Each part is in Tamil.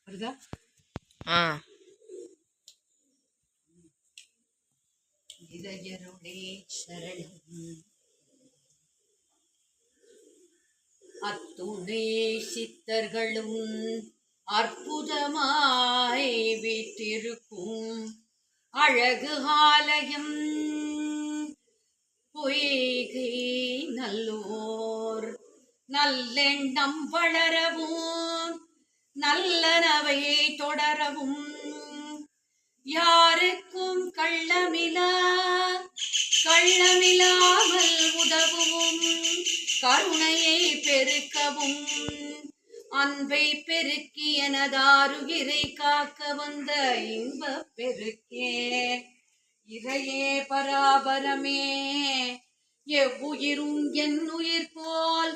வருதா? இதயருளே சரணம் அத்துணை சித்தர்களும் அற்புதமாய் வீற்றிருக்கும் அழகு ஆலயம் பொய்கை நல்லோர் நல்லெண்ணம் வளரவும் நல்லனவையை தொடரவும் யாருக்கும் கள்ளமில்லாமல் உதவும் கருணையை பெருக்கவும் அன்பை பெருக்கி எனதாருயிரை காக்க வந்த இன்ப பெருக்கே இறையே பராபரமே எவ்வுயிரும் என் உயிர் போல்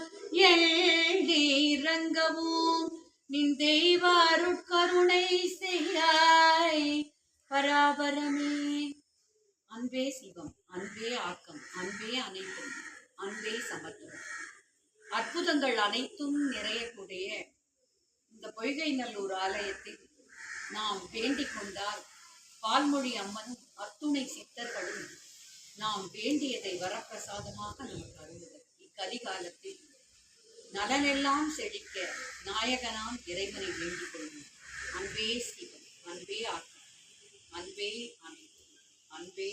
எள்ளி இறங்கவும் நின் தெய்வ அருட்கருணை செய்யாய் பராபரமே. அன்பே சிவம், அன்பே ஆக்கம், அன்பே அனைத்தும், அன்பே சமத்துவம். அற்புதங்கள் அனைத்தும் நிறையக்கூடிய இந்த பொய்கை நல்லூர் ஆலயத்தில் நாம் வேண்டிக் கொண்டால் பால்மொழி அம்மனும் அத்துணை சித்தர்களும் நாம் வேண்டியதை வரப்பிரசாதமாக நமக்கு அருள்வர். இக்கலிகாலத்தில் நலனெல்லாம் செழிக்க நாயகனாம் இறைவனை வேண்டிக் கொள்வோம். அன்பே சிவம், அன்பே ஆக்கம், அன்பே அனைத்தும், அன்பே